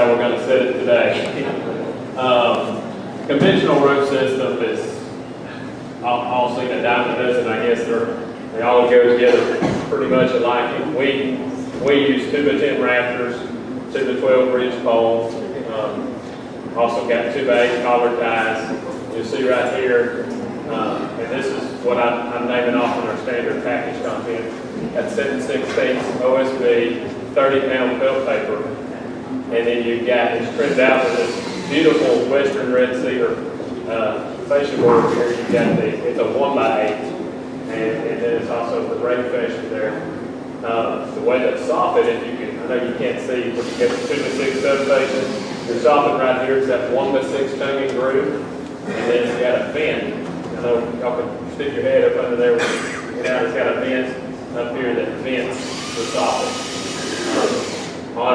how we're going to set it today. Conventional roof system is all seen a dime a dozen. I guess they all go together pretty much alike. We use 2x10 rafters, 2x12 ridge poles. Also got 2x8 collar ties. You'll see right here, and this is what I'm naming off in our standard package content. Got 7/16 OSB, 30-pound felt paper, and then you've got, it's trimmed out with this beautiful Western red cedar fascia board here. You've got it's a 1x8, and then it's also the rain fascia there. The way that's soffit, if you can, I know you can't see, but you get the 2x6 substation. Your soffit right here is that 1x6 tongue and groove, and then it's got a vent. I know y'all can stick your head up under there. Now it's got a vent up here that vents the soffit. On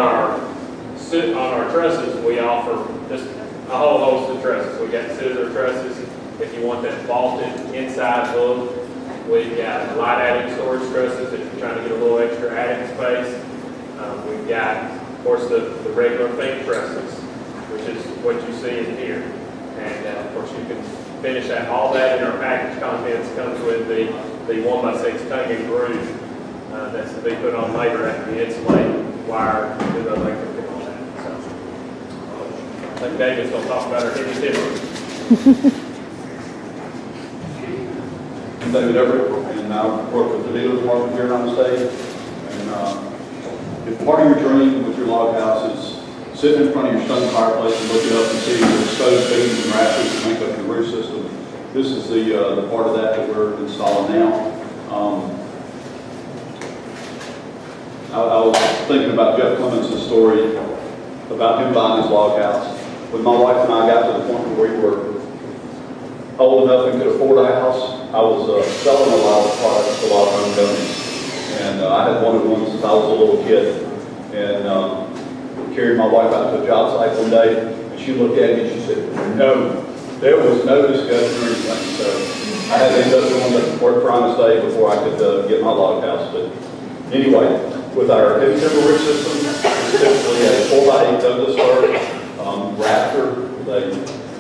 our trusses, we offer just a whole host of trusses. We got scissor trusses if you want that vaulted inside look. We've got light attic storage trusses if you're trying to get a little extra attic space. We've got, of course, the regular fake trusses, which is what you see in here. And of course, you can finish that. All that in our package contents comes with the 1x6 tongue and groove that's to be put on later after the insulate wire to the electrical on that. So, I think David's going to talk about our heavy timber. I'm David Everett, and I work with the dealer department here on the state. And if part of your dream with your log house is sitting in front of your stone fireplace and looking up and seeing the exposed beams and rafters that make up your roof system, this is the part of that we're installing now. I was thinking about Jeff Clemens' story about him buying his log house. When my wife and I got to the point where we were old enough and could afford a house, I was selling a lot of products to a lot of home companies. And I had wanted one since I was a little kid. And carried my wife out to a job site one day, and she looked at me and she said, no, there was no discussion or anything. So I had to end up doing the work for Honest Day before I could get my log house. But anyway, with our heavy timber roof system, it's typically a 4x8 Douglas fir rafter with a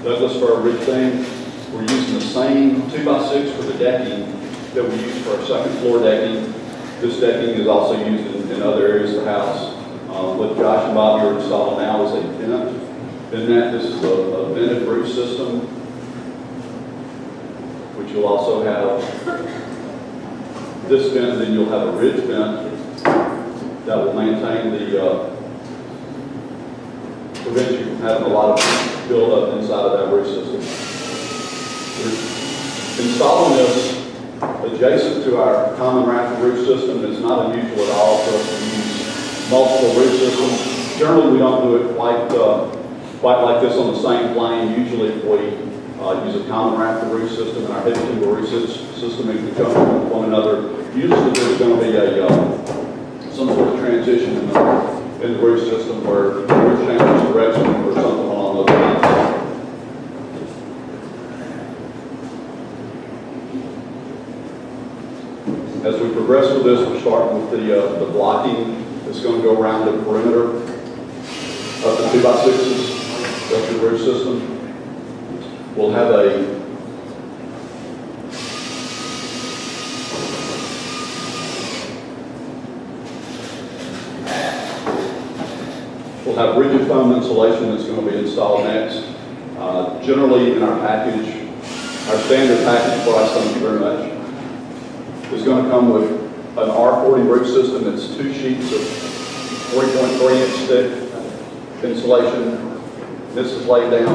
Douglas fir ridge beam. We're using the same 2x6 for the decking that we use for our second floor decking. This decking is also used in other areas of the house. What Josh and Bobby are installing now is a vent. This is a vented roof system, which you'll also have this vent, and then you'll have a ridge vent that will maintain prevent you from having a lot of buildup inside of that roof system. We're installing this adjacent to our common rafter roof system. It's not unusual at all for us to use multiple roof systems. Generally, we don't do it quite like this on the same plane. Usually, if we use a common rafter roof system and our heavy timber roof system in conjunction with one another, usually there's going to be some sort of transition in the roof system where the roof changes direction or something along those lines. As we progress with this, we're starting with the blocking that's going to go around the perimeter of the 2x6s of the roof system. We'll have rigid foam insulation that's going to be installed next. Generally in our package, our standard package price, thank you very much, is going to come with an R40 roof system. It's 2 sheets of 3.3 inch thick insulation. This is laid down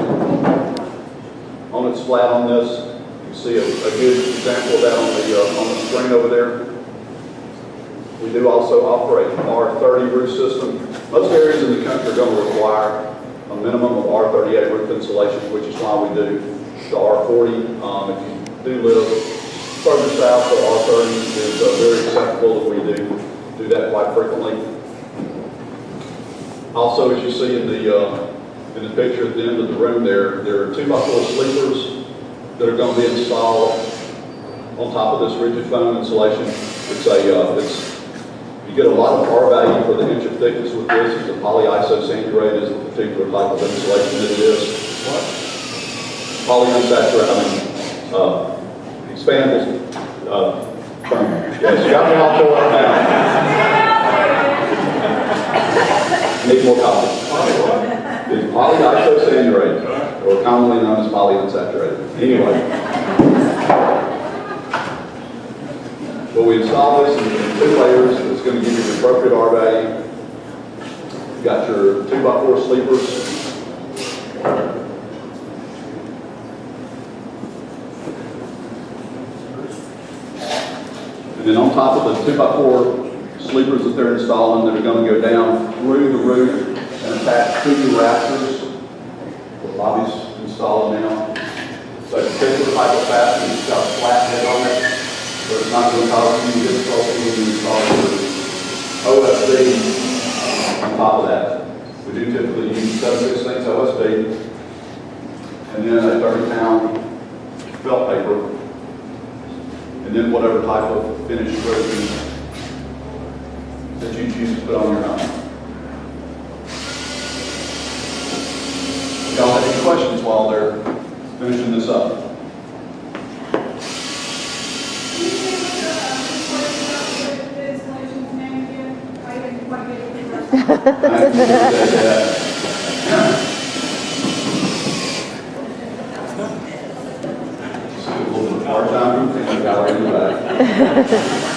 on its flat on this. You can see a good example of that on the screen over there. We do also offer a R30 roof system. Most areas in the country are going to require a minimum of R38 roof insulation, which is why we do the R40. If you do live further south, the R30 is very acceptable, and we do that quite frequently. Also, as you see in the picture at the end of the room there are 2x4 sleepers that are going to be installed on top of this rigid foam insulation. You get a lot of R value for the inch of thickness with this. It's a polyiso sand grade, as the particular type of insulation that it is. Polyunsaturated, expandable, term. Yes, you got me all tore up now. Need more coffee. It's polyisosanurate, or commonly known as polyunsaturated. Anyway. But we install this in 2 layers. It's going to give you the appropriate R value. You've got your 2x4 sleepers. And then on top of the 2x4 sleepers that they're installing, that are going to go down through the roof and attach to the rafters. The lobby's installed now. So it's a particular type of fastener. It's got a flat head on it. So it's not going to cause any difficulty when you install the OSB on top of that. We do typically use 7/16 OSB, and then a 30-pound felt paper, and then whatever type of finished roofing that you choose to put on your home. Y'all have any questions while they're finishing this up? Part-time routine gallery in the back.